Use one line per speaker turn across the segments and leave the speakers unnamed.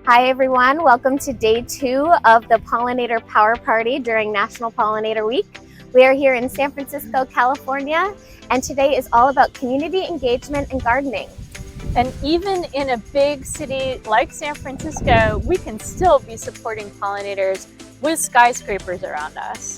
Hi everyone, welcome to day 2 of the Pollinator Power Party during National Pollinator Week. We are here in San Francisco, California, and today is all about community engagement and gardening.
And even in a big city like San Francisco, we can still be supporting pollinators with skyscrapers around us.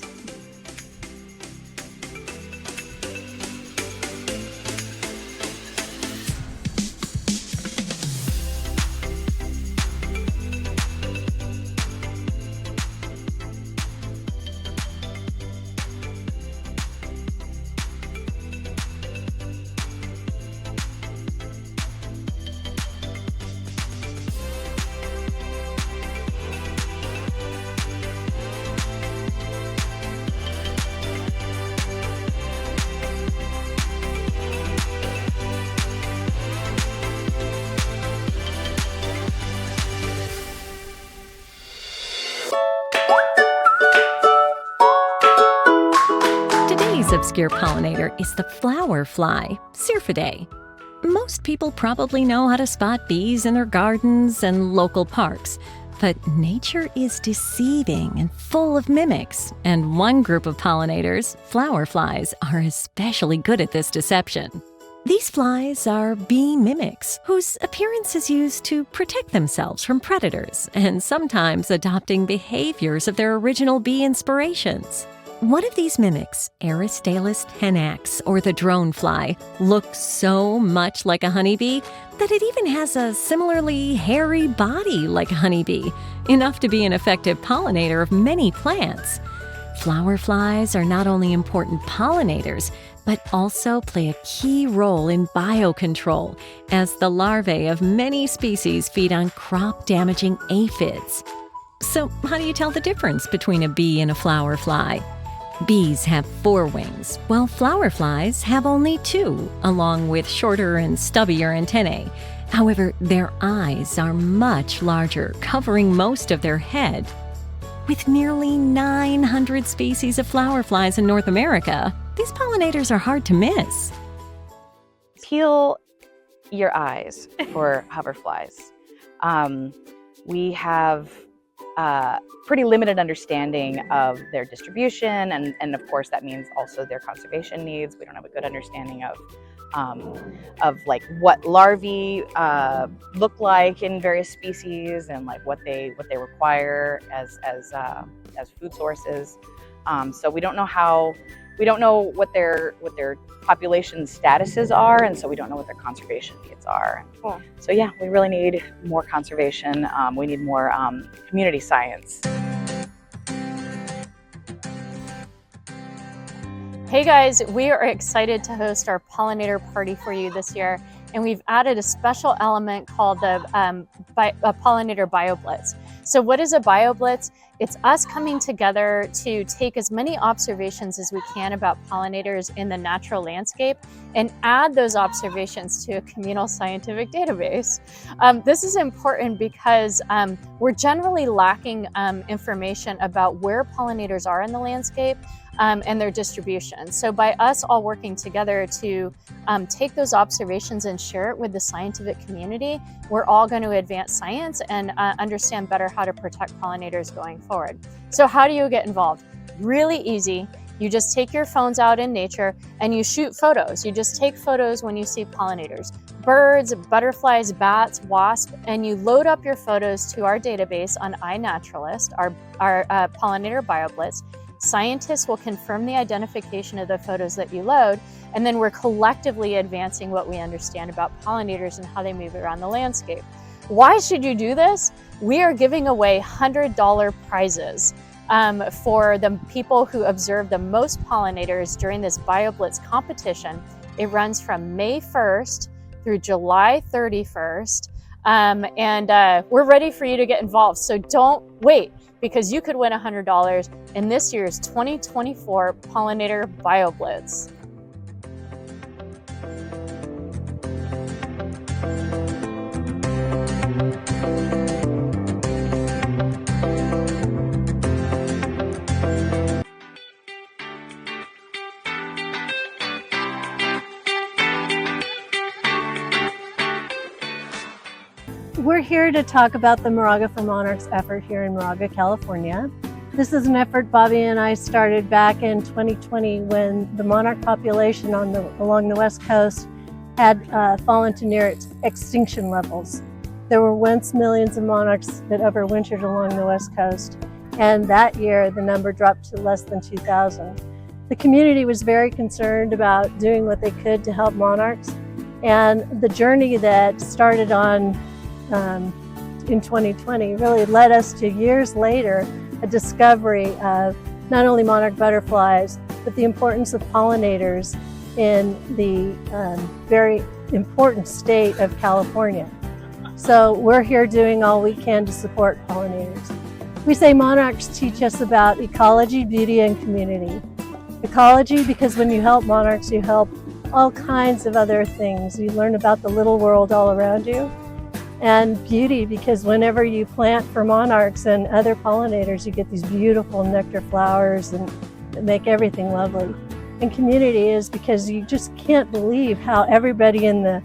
Today's obscure pollinator is the flower fly, Syrphidae. Most people probably know how to spot bees in their gardens and local parks, but nature is deceiving and full of mimics, and one group of pollinators, flower flies, are especially good at this deception. These flies are bee mimics, whose appearance is used to protect themselves from predators and sometimes adopting behaviors of their original bee inspirations. One of these mimics, Aristalis tenax, or the drone fly, looks so much like a honeybee that it even has a similarly hairy body like a honeybee, enough to be an effective pollinator of many plants. Flower flies are not only important pollinators, but also play a key role in biocontrol, as the larvae of many species feed on crop-damaging aphids. So, how do you tell the difference between a bee and a flower fly? Bees have 4 wings, while flower flies have only 2, along with shorter and stubbier antennae. However, their eyes are much larger, covering most of their head. With nearly 900 species of flower flies in North America, these pollinators are hard to miss.
Peel your eyes for hoverflies. We have pretty limited understanding of their distribution, and of course that means also their conservation needs. We don't have a good understanding of like what larvae look like in various species, and like what they require as food sources. So we don't know what their population statuses are, and so we don't know what their conservation needs are.
Cool.
So yeah, we really need more conservation. We need more community science.
Hey guys, we are excited to host our pollinator party for you this year, and we've added a special element called the Pollinator BioBlitz. So what is a BioBlitz? It's us coming together to take as many observations as we can about pollinators in the natural landscape and add those observations to a communal scientific database. This is important because we're generally lacking information about where pollinators are in the landscape and their distribution. So by us all working together to take those observations and share it with the scientific community, we're all going to advance science and understand better how to protect pollinators going forward. So how do you get involved? Really easy. You just take your phones out in nature and you shoot photos. You just take photos when you see pollinators, birds, butterflies, bats, wasps, and you load up your photos to our database on iNaturalist, our Pollinator BioBlitz. Scientists will confirm the identification of the photos that you load, and then we're collectively advancing what we understand about pollinators and how they move around the landscape. Why should you do this? We are giving away $100 prizes for the people who observe the most pollinators during this BioBlitz competition. It runs from May 1st through July 31st, and we're ready for you to get involved, so don't wait, because you could win $100 in this year's 2024 Pollinator BioBlitz.
we're here to talk about the Moraga for Monarchs effort here in Moraga, California. This is an effort Bobby and I started back in 2020 when the monarch population along the West Coast had fallen to near extinction levels. There were once millions of monarchs that overwintered along the West Coast, and that year the number dropped to less than 2,000. The community was very concerned about doing what they could to help monarchs, and the journey that started on in 2020 really led us to, years later, a discovery of not only monarch butterflies, but the importance of pollinators in the very important state of California. So we're here doing all we can to support pollinators. We say monarchs teach us about ecology, beauty, and community. Ecology, because when you help monarchs, you help all kinds of other things. You learn about the little world all around you. And beauty, because whenever you plant for monarchs and other pollinators, you get these beautiful nectar flowers and that make everything lovely. And community is because you just can't believe how everybody in the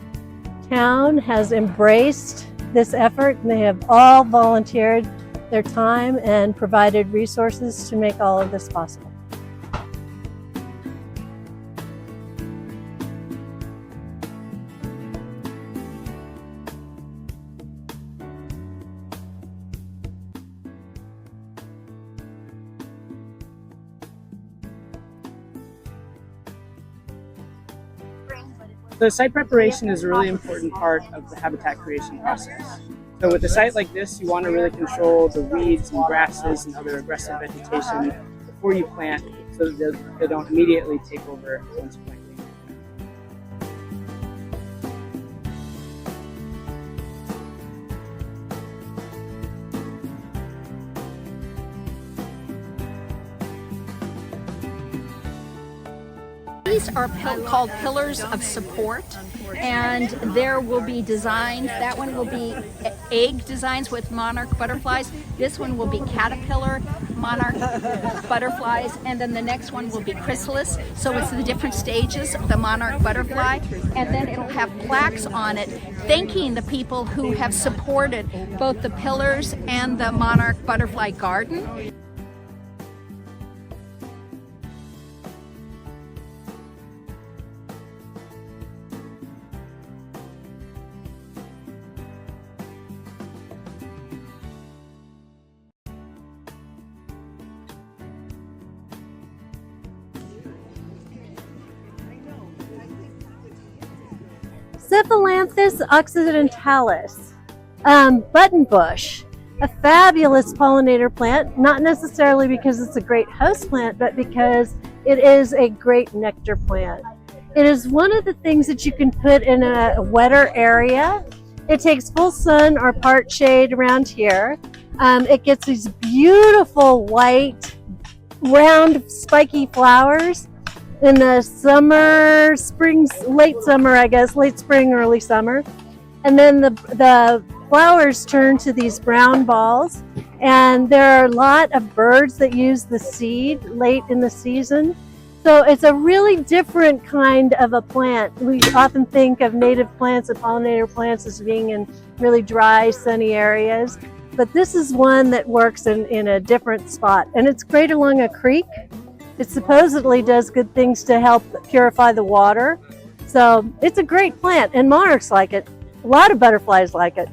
town has embraced this effort, and they have all volunteered their time and provided resources to make all of this possible.
The site preparation is a really important part of the habitat creation process. So with a site like this, you want to really control the weeds and grasses and other aggressive vegetation before you plant, so that they don't immediately take over once you plant.
These are called pillars of support, and there will be designs. That one will be egg designs with monarch butterflies. This one will be caterpillar monarch butterflies, and then the next one will be chrysalis. So it's the different stages of the monarch butterfly, and then it'll have plaques on it thanking the people who have supported both the pillars and the monarch butterfly garden.
Cephalanthus occidentalis, buttonbush, a fabulous pollinator plant, not necessarily because it's a great host plant, but because it is a great nectar plant. It is one of the things that you can put in a wetter area. It takes full sun or part shade around here. It gets these beautiful white, round, spiky flowers in the summer, late summer, I guess, late spring, early summer. And then the flowers turn to these brown balls. And there are a lot of birds that use the seed late in the season. So it's a really different kind of a plant. We often think of native plants and pollinator plants as being in really dry, sunny areas. But this is one that works in a different spot. And it's great along a creek. It supposedly does good things to help purify the water. So it's a great plant, and monarchs like it. A lot of butterflies like it.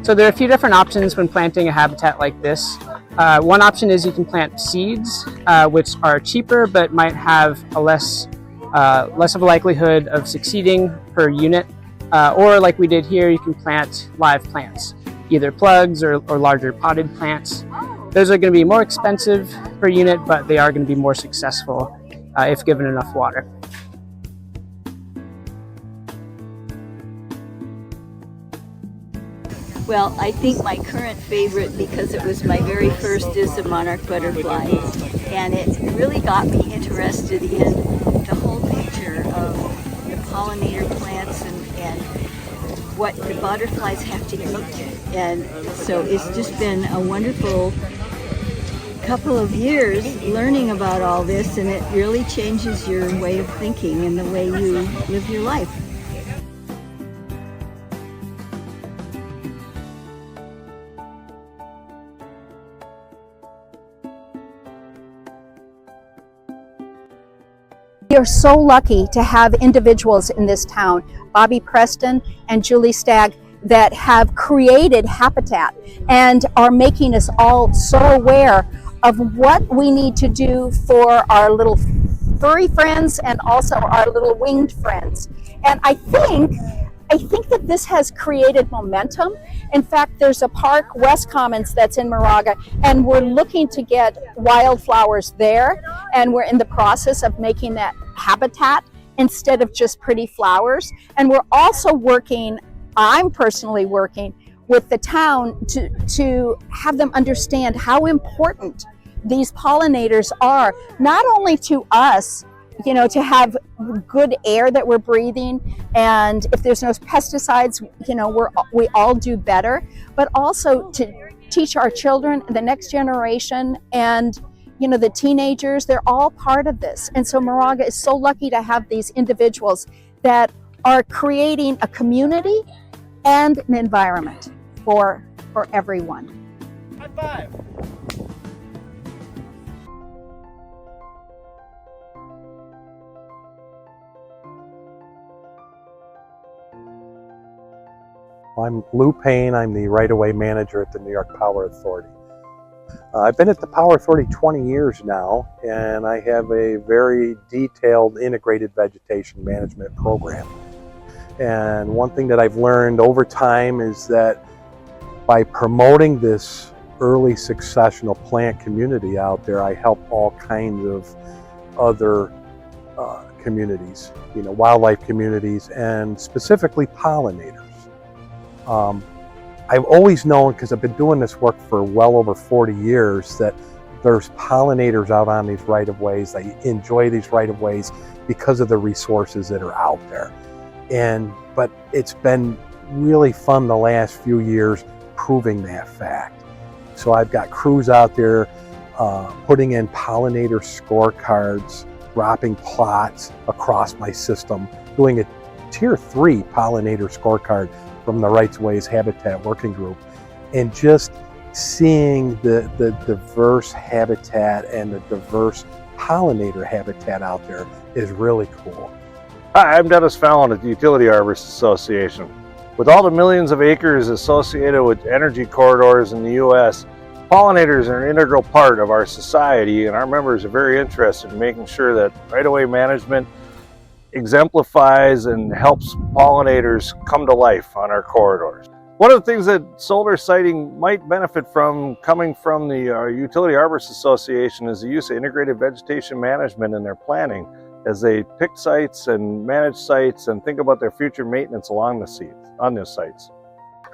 So there are a few different options when planting a habitat like this. One option is you can plant seeds, which are cheaper but might have a less of a likelihood of succeeding per unit. Or like we did here, you can plant live plants, either plugs or larger potted plants. Those are going to be more expensive per unit, but they are going to be more successful if given enough water.
Well, I think my current favorite, because it was my very first, is the monarch butterfly. And it really got me interested in the whole picture of the pollinator plants and what the butterflies have to eat. And so it's just been a wonderful couple of years learning about all this, and it really changes your way of thinking and the way you live your life.
We are so lucky to have individuals in this town, Bobby Preston and Julie Stagg, that have created habitat and are making us all so aware of what we need to do for our little furry friends and also our little winged friends. And I think that this has created momentum. In fact, there's a park, West Commons, that's in Moraga, and we're looking to get wildflowers there, and we're in the process of making that habitat instead of just pretty flowers. And we're also working, I'm personally working with the town to have them understand how important these pollinators are, not only to us, you know, to have good air that we're breathing, and if there's no pesticides, you know, we all do better, but also to teach our children, the next generation, and you know, the teenagers, they're all part of this. And so Moraga is so lucky to have these individuals that are creating a community and an environment for everyone.
High five.
I'm Lou Payne. I'm the right-of-way manager at the New York Power Authority. I've been at the Power Authority 20 years now, and I have a very detailed integrated vegetation management program. And one thing that I've learned over time is that by promoting this early successional plant community out there, I help all kinds of other communities, you know, wildlife communities, and specifically pollinators. I've always known, because I've been doing this work for well over 40 years, that there's pollinators out on these right-of-ways. They enjoy these right-of-ways because of the resources that are out there. But it's been really fun the last few years proving that fact. So I've got crews out there putting in pollinator scorecards, dropping plots across my system, doing a Tier 3 pollinator scorecard from the Rights-of-Ways Habitat Working Group, and just seeing the diverse habitat and the diverse pollinator habitat out there is really cool.
Hi, I'm Dennis Fallon at the Utility Arborists Association. With all the millions of acres associated with energy corridors in the U.S., pollinators are an integral part of our society, and our members are very interested in making sure that right-of-way management exemplifies and helps pollinators come to life on our corridors. One of the things that solar siting might benefit from coming from the Utility Arborists Association is the use of integrated vegetation management in their planning as they pick sites and manage sites and think about their future maintenance along the sites.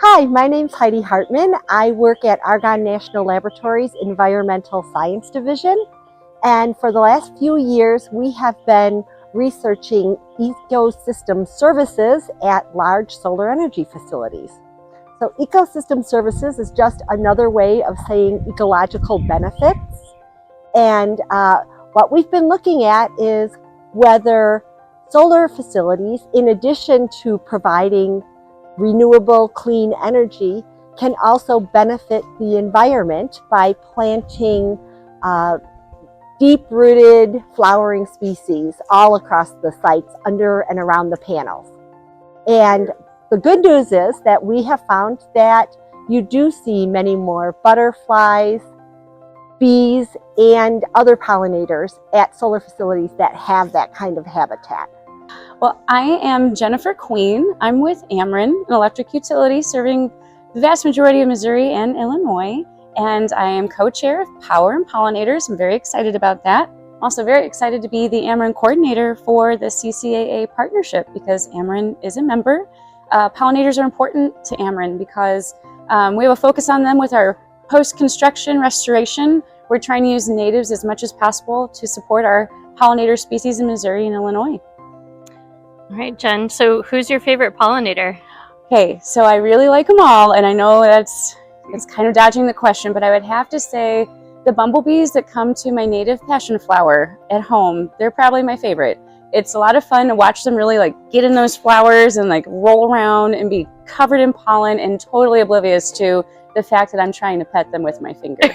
Hi, my name's Heidi Hartman. I work at Argonne National Laboratory's Environmental Science Division, and for the last few years we have been researching ecosystem services at large solar energy facilities. So ecosystem services is just another way of saying ecological benefits. And what we've been looking at is whether solar facilities, in addition to providing renewable clean energy, can also benefit the environment by planting deep-rooted flowering species all across the sites under and around the panels. And the good news is that we have found that you do see many more butterflies, bees, and other pollinators at solar facilities that have that kind of habitat.
Well, I am Jennifer Queen. I'm with Ameren, an electric utility serving the vast majority of Missouri and Illinois. And I am co-chair of Power and Pollinators. I'm very excited about that. I'm also very excited to be the Ameren coordinator for the CCAA partnership because Ameren is a member. Pollinators are important to Ameren because we have a focus on them with our post-construction restoration. We're trying to use natives as much as possible to support our pollinator species in Missouri and Illinois.
All right, Jen, so who's your favorite pollinator?
Okay, so I really like them all, and I know it's kind of dodging the question, but I would have to say The bumblebees that come to my native passion flower at home, they're probably my favorite. It's a lot of fun to watch them really like get in those flowers and like roll around and be covered in pollen and totally oblivious to the fact that I'm trying to pet them with my finger.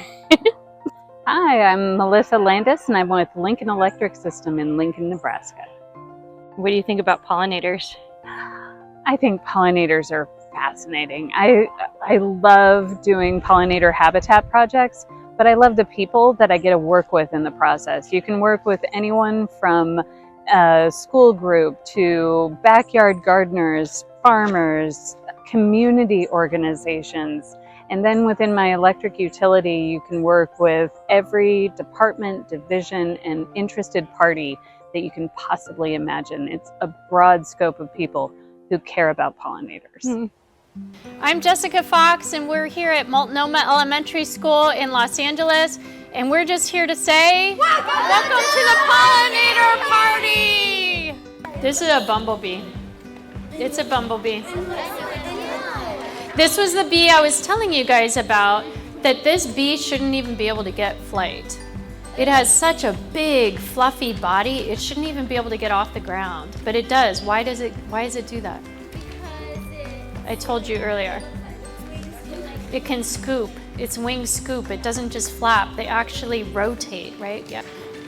Hi, I'm Melissa Landis and I'm with Lincoln Electric System in Lincoln, Nebraska.
What do you think about pollinators?
I think pollinators are fascinating. I love doing pollinator habitat projects, but I love the people that I get to work with in the process. You can work with anyone from a school group to backyard gardeners, farmers, community organizations. And then within my electric utility, you can work with every department, division, and interested party that you can possibly imagine. It's a broad scope of people who care about pollinators.
I'm Jessica Fox, and we're here at Multnomah Elementary School in Los Angeles, and we're just here to say, welcome to the Pollinator Party! This is a bumblebee. It's a bumblebee. This was the bee I was telling you guys about, that this bee shouldn't even be able to get flight. It has such a big, fluffy body, it shouldn't even be able to get off the ground, but it does. Why does it do that? I told you earlier. It can scoop. Its wings scoop. It doesn't just flap. They actually rotate, right? Yeah.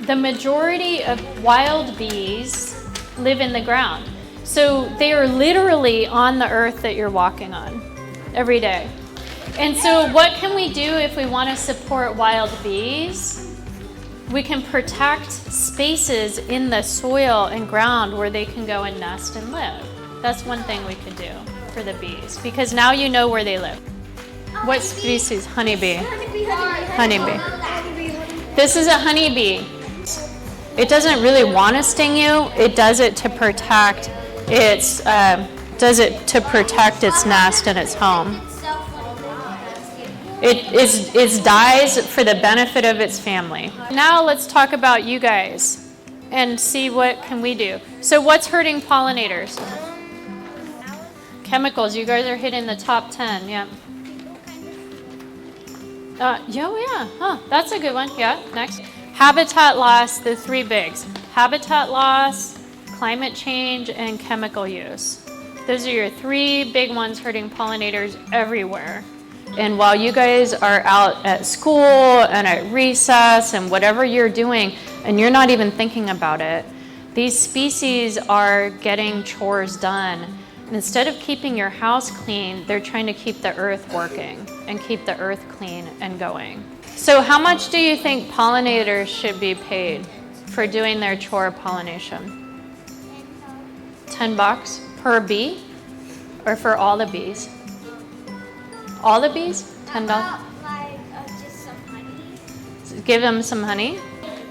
The majority of wild bees live in the ground. So they are literally on the earth that you're walking on every day. And so what can we do if we want to support wild bees? We can protect spaces in the soil and ground where they can go and nest and live. That's one thing we could do for the bees, because now you know where they live. What species? Honeybee. Honeybee. This is a honeybee. It doesn't really want to sting you. It does it to protect its nest and its home. It dies for the benefit of its family. Now let's talk about you guys and see what can we do. So what's hurting pollinators? Chemicals. You guys are hitting the top 10. Yeah. That's a good one. Yeah. Next. Habitat loss. The three bigs: habitat loss, climate change, and chemical use. Those are your three big ones hurting pollinators everywhere. And while you guys are out at school and at recess and whatever you're doing, and you're not even thinking about it, these species are getting chores done. And instead of keeping your house clean, they're trying to keep the earth working and keep the earth clean and going. So how much do you think pollinators should be paid for doing their chore pollination? $10 per bee? Or for all the bees? All the bees? $10?
Just some honey.
Give them some honey.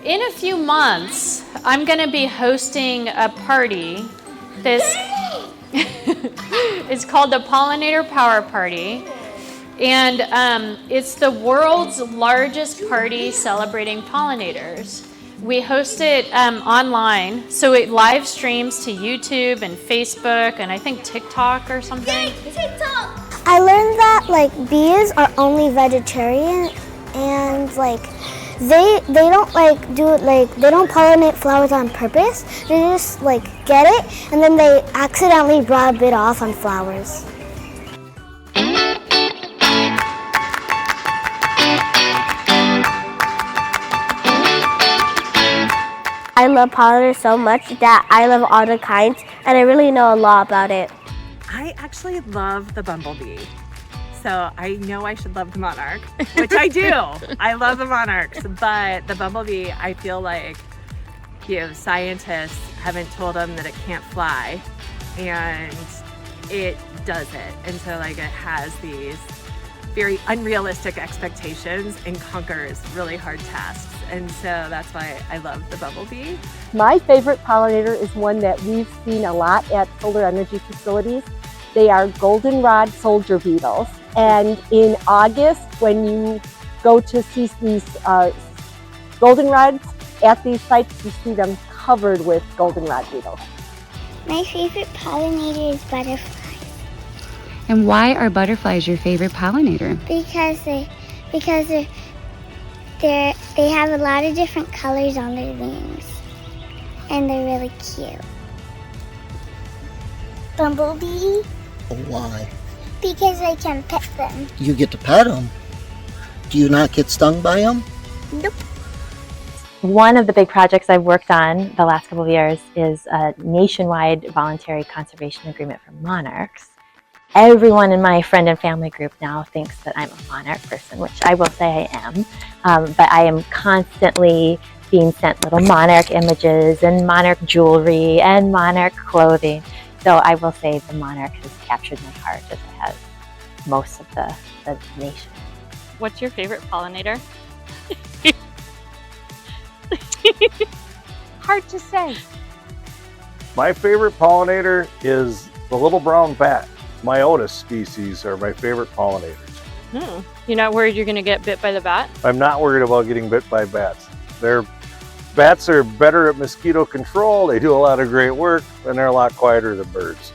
In a few months, I'm going to be hosting a party. It's called the Pollinator Power Party. And it's the world's largest party celebrating pollinators. We host it online, so it live streams to YouTube and Facebook and I think TikTok or something.
TikTok! I learned that bees are only vegetarian and they don't they don't pollinate flowers on purpose. They just get it and then they accidentally rub it off on flowers. I love pollinators so much that I love all the kinds and I really know a lot about it.
I actually love the bumblebee. So I know I should love the monarch, which I do. I love the monarchs, but the bumblebee, I feel like scientists haven't told them that it can't fly, and it does it. And so it has these very unrealistic expectations and conquers really hard tasks. And so that's why I love the bumblebee.
My favorite pollinator is one that we've seen a lot at solar energy facilities. They are goldenrod soldier beetles. And in August, when you go to see these goldenrods at these sites, you see them covered with goldenrod beetles.
My favorite pollinator is butterflies.
And why are butterflies your favorite pollinator?
Because They have a lot of different colors on their wings, and they're really cute. Bumblebee,
Why?
because I can pet them.
You get to pet them. Do you not get stung by them?
Nope.
One of the big projects I've worked on the last couple of years is a nationwide voluntary conservation agreement for monarchs. Everyone in my friend and family group now thinks that I'm a monarch person, which I will say I am. But I am constantly being sent little monarch images and monarch jewelry and monarch clothing. So I will say the monarch has captured my heart as it has most of the nation.
What's your favorite pollinator? Hard to say.
My favorite pollinator is the little brown bat. Myotis species are my favorite pollinators.
You're not worried you're going to get bit by the bat?
I'm not worried about getting bit by bats. Bats are better at mosquito control, they do a lot of great work, and they're a lot quieter than birds.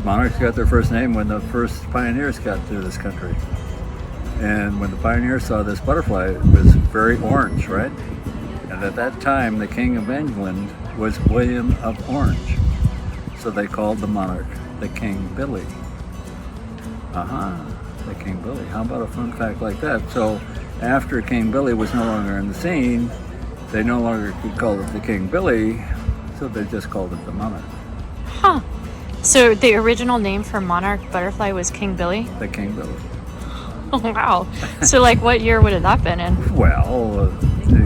Monarchs got their first name when the first pioneers got to this country. And when the pioneers saw this butterfly, it was very orange, right? And at that time, the King of England was William of Orange. So they called the monarch the King Billy. The King Billy. How about a fun fact like that? So after King Billy was no longer in the scene, they no longer could call it the King Billy, so they just called it the monarch.
Huh. So the original name for monarch butterfly was King Billy?
The King Billy.
Oh, wow. So like what year would have that been in?
Well,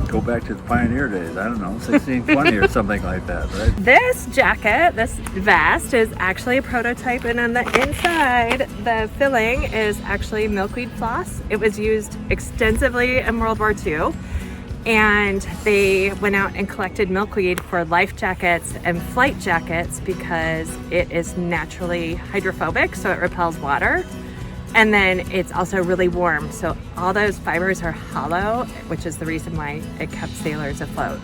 go back to the pioneer days. I don't know, 1620 or something like that, right?
This jacket, this vest, is actually a prototype, and on the inside, the filling is actually milkweed floss. It was used extensively in World War II, and they went out and collected milkweed for life jackets and flight jackets because it is naturally hydrophobic, so it repels water. And then it's also really warm, so all those fibers are hollow, which is the reason why it kept sailors afloat.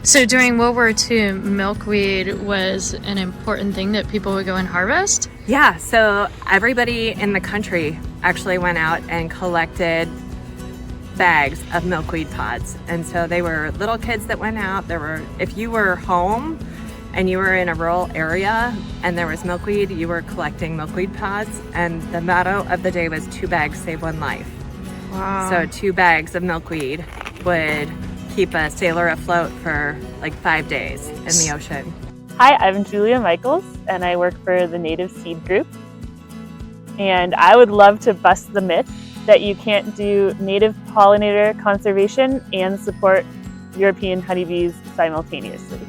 So during World War II, milkweed was an important thing that people would go and harvest?
Yeah, so everybody in the country actually went out and collected bags of milkweed pods. And so they were little kids that went out. If you were home and you were in a rural area and there was milkweed, you were collecting milkweed pods. And the motto of the day was 2 bags save 1 life.
Wow.
So 2 bags of milkweed would keep a sailor afloat for like 5 days in the ocean.
Hi, I'm Julia Michaels and I work for the Native Seed Group. And I would love to bust the myth that you can't do native pollinator conservation and support European honeybees simultaneously.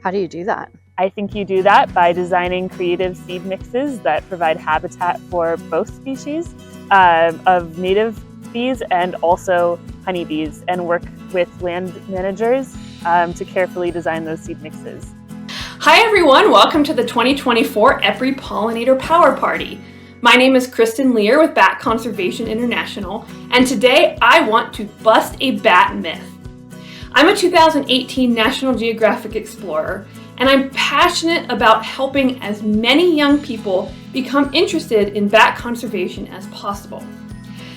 How do you do that?
I think you do that by designing creative seed mixes that provide habitat for both species of native bees and also honeybees, and work with land managers to carefully design those seed mixes.
Hi everyone, welcome to the 2024 EPRI Pollinator Power Party. My name is Kristen Lear with Bat Conservation International, and today I want to bust a bat myth. I'm a 2018 National Geographic Explorer, and I'm passionate about helping as many young people become interested in bat conservation as possible.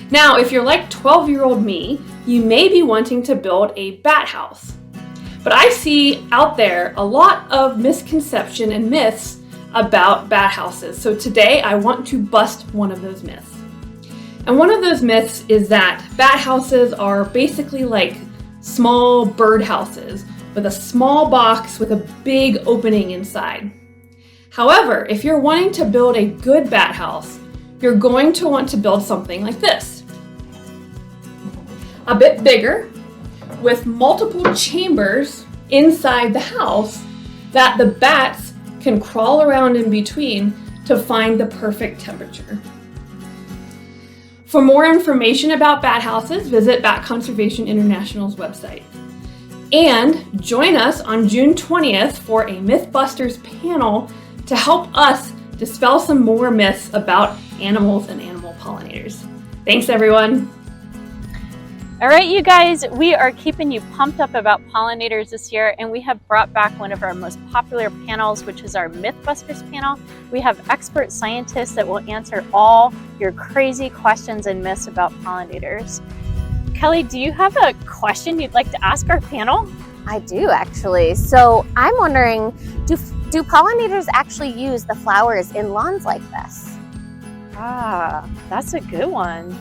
Now, if you're like 12-year-old me, you may be wanting to build a bat house. But I see out there a lot of misconception and myths about bat houses. So today I want to bust one of those myths. And one of those myths is that bat houses are basically like small bird houses with a small box with a big opening inside. However, if you're wanting to build a good bat house, you're going to want to build something like this. A bit bigger, with multiple chambers inside the house that the bats can crawl around in between to find the perfect temperature. For more information about bat houses, visit Bat Conservation International's website. And join us on June 20th for a Mythbusters panel to help us dispel some more myths about animals and animal pollinators. Thanks, everyone.
All right, you guys, we are keeping you pumped up about pollinators this year, and we have brought back one of our most popular panels, which is our Mythbusters panel. We have expert scientists that will answer all your crazy questions and myths about pollinators. Kelly, do you have a question you'd like to ask our panel?
I do, actually. So I'm wondering, do pollinators actually use the flowers in lawns like this?
Ah, that's a good one.